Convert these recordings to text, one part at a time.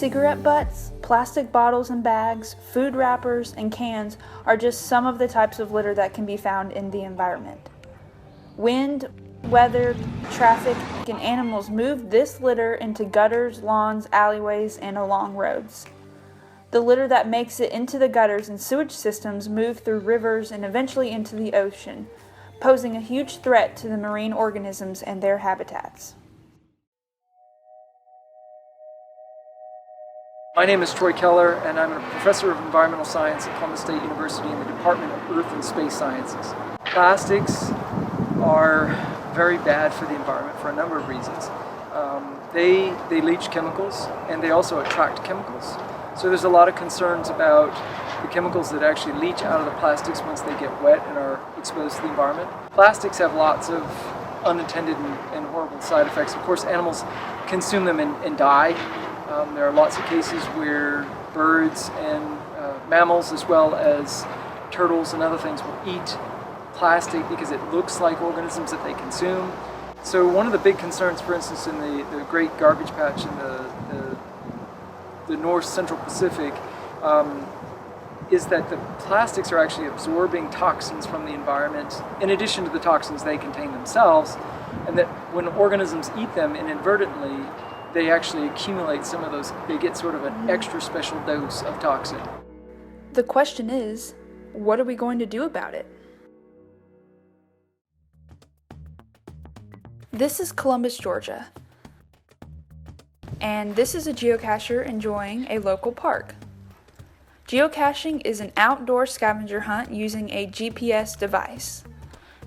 Cigarette butts, plastic bottles and bags, food wrappers, and cans are just some of the types of litter that can be found in the environment. Wind, weather, traffic, and animals move this litter into gutters, lawns, alleyways, and along roads. The litter that makes it into the gutters and sewage systems move through rivers and eventually into the ocean, posing a huge threat to the marine organisms and their habitats. My name is Troy Keller, and I'm a professor of environmental science at Columbus State University in the Department of Earth and Space Sciences. Plastics are very bad for the environment for a number of reasons. They leach chemicals, and they also attract chemicals. So there's a lot of concerns about the chemicals that actually leach out of the plastics once they get wet and are exposed to the environment. Plastics have lots of unintended and horrible side effects. Of course, animals consume them and die. There are lots of cases where birds and mammals, as well as turtles and other things, will eat plastic because it looks like organisms that they consume. So one of the big concerns, for instance, in the Great Garbage Patch in the North Central Pacific, is that the plastics are actually absorbing toxins from the environment in addition to the toxins they contain themselves, and that when organisms eat them inadvertently, they actually accumulate some of those. They get sort of an extra special dose of toxin. The question is, what are we going to do about it? This is Columbus, Georgia, and this is a geocacher enjoying a local park. Geocaching is an outdoor scavenger hunt using a GPS device.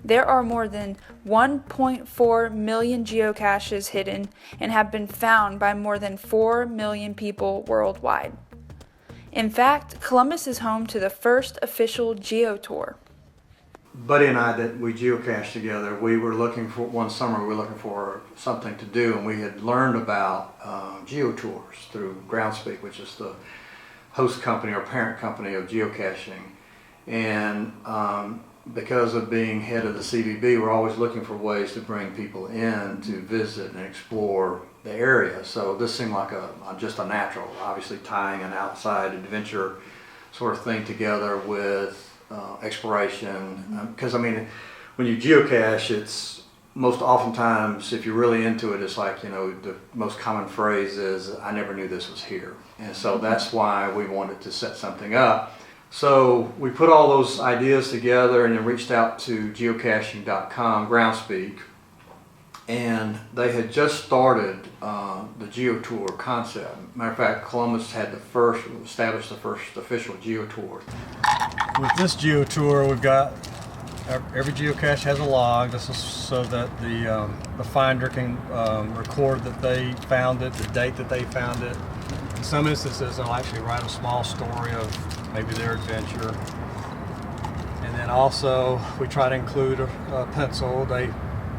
There are more than 1.4 million geocaches hidden and have been found by more than 4 million people worldwide. In fact, Columbus is home to the first official Geo Tour. Buddy and I, that we geocached together, we were looking for, one summer we were looking for something to do, and we had learned about Geo Tours through Groundspeak, which is the host company or parent company of geocaching. And because of being head of the CVB, we're always looking for ways to bring people in to visit and explore the area. So this seemed like just a natural, obviously tying an outside adventure sort of thing together with exploration. Because I mean, when you geocache, it's most oftentimes, if you're really into it, it's like, you know, the most common phrase is, "I never knew this was here." And so that's why we wanted to set something up. So we put all those ideas together and then reached out to geocaching.com, Groundspeak, and they had just started the Geo Tour concept. Matter of fact, Columbus had established the first official Geo Tour. With this Geo Tour, we've got every geocache has a log. This is so that the finder can record that they found it, the date that they found it. In some instances, they'll actually write a small story of maybe their adventure. And then also, we try to include a pencil. They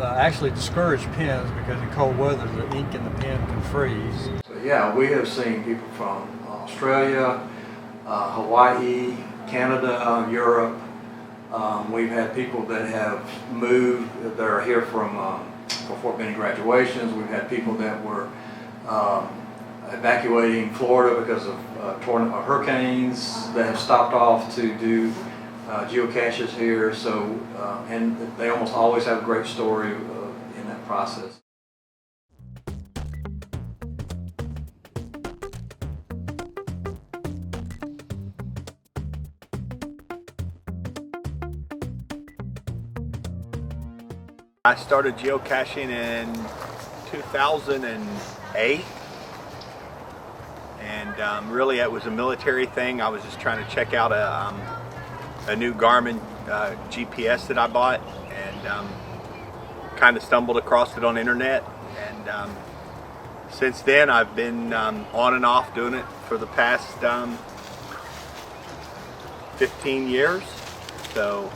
actually discourage pens because in cold weather, the ink in the pen can freeze. So yeah, we have seen people from Australia, Hawaii, Canada, Europe. We've had people that have moved, that are here for Fort Benning graduations. We've had people that were evacuating Florida because of hurricanes that have stopped off to do geocaches here. So, and they almost always have a great story in that process. I started geocaching in 2008, and really it was a military thing. I was just trying to check out a new Garmin GPS that I bought, and kind of stumbled across it on the internet, and since then I've been on and off doing it for the past 15 years, so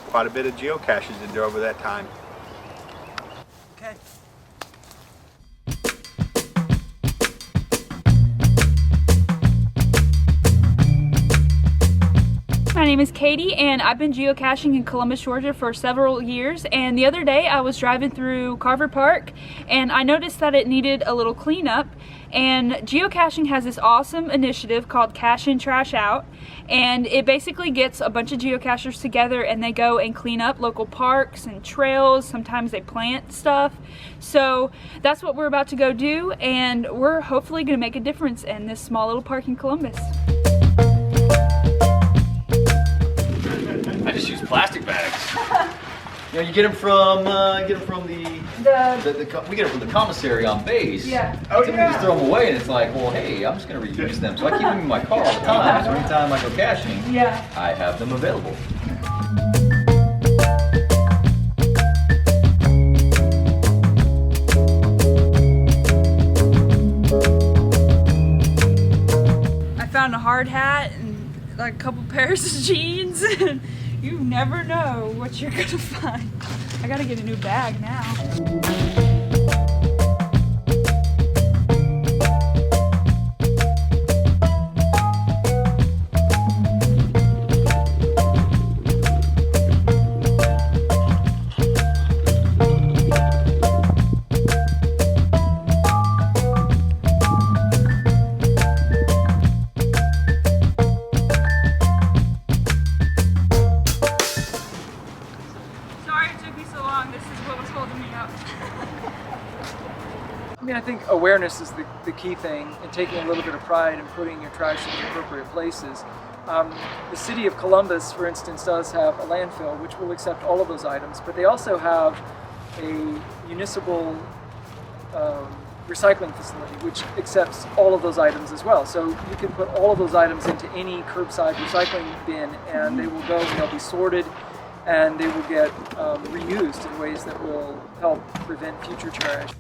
quite a bit of geocaches to do over that time. Okay. My name name is Katie, and I've been geocaching in Columbus, Georgia for several years. And the other day I was driving through Carver Park and I noticed that it needed a little cleanup. And geocaching has this awesome initiative called Cache In Trash Out, and it basically gets a bunch of geocachers together and they go and clean up local parks and trails. Sometimes they plant stuff. So that's what we're about to go do, and we're hopefully going to make a difference in this small little park in Columbus. I just use plastic bags. You know, you get them from we get them from the commissary on base. Yeah. Oh, yeah. We just throw them away, and it's like, well, hey, I'm just gonna reuse them. So I keep them in my car all the time. So anytime I go caching, Yeah. I have them available. I found a hard hat and like a couple pairs of jeans. You never know what you're gonna find. I gotta get a new bag now. This is what was holding me up. I mean, I think awareness is the key thing, and taking a little bit of pride in putting your trash in the appropriate places. The city of Columbus, for instance, does have a landfill which will accept all of those items, but they also have a municipal recycling facility which accepts all of those items as well. So you can put all of those items into any curbside recycling bin, and they will go and they'll be sorted, and they will get reused in ways that will help prevent future trash.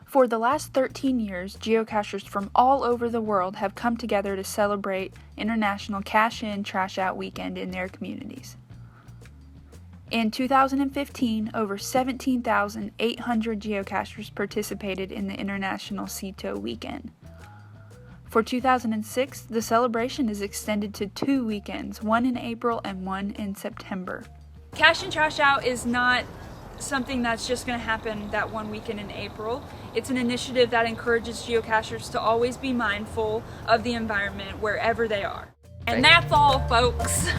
For the last 13 years, geocachers from all over the world have come together to celebrate International Cache In Trash Out Weekend in their communities. In 2015, over 17,800 geocachers participated in the International CITO Weekend. For 2006, the celebration is extended to 2 weekends, one in April and one in September. Cache In Trash Out is not something that's just going to happen that one weekend in April. It's an initiative that encourages geocachers to always be mindful of the environment wherever they are. And that's all, folks.